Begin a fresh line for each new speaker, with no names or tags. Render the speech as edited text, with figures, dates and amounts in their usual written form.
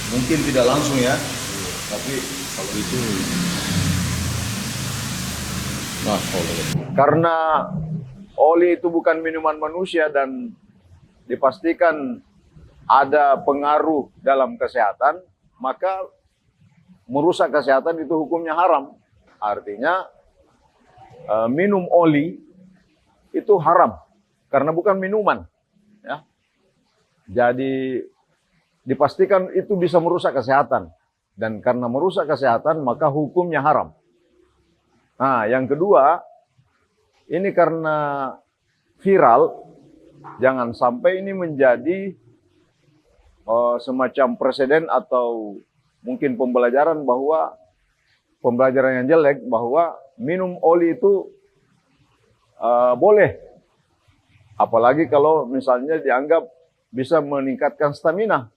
Mungkin tidak langsung ya, tapi kalau itu, nah,
Karena oli itu bukan minuman manusia dan dipastikan ada pengaruh dalam kesehatan, maka merusak kesehatan itu hukumnya haram. Artinya minum oli itu haram karena bukan minuman. Ya. Jadi dipastikan itu bisa merusak kesehatan. Dan karena merusak kesehatan, maka hukumnya haram. Nah, yang kedua, ini karena viral, jangan sampai ini menjadi semacam presiden atau mungkin pembelajaran yang jelek bahwa minum oli itu boleh. Apalagi kalau misalnya dianggap bisa meningkatkan stamina.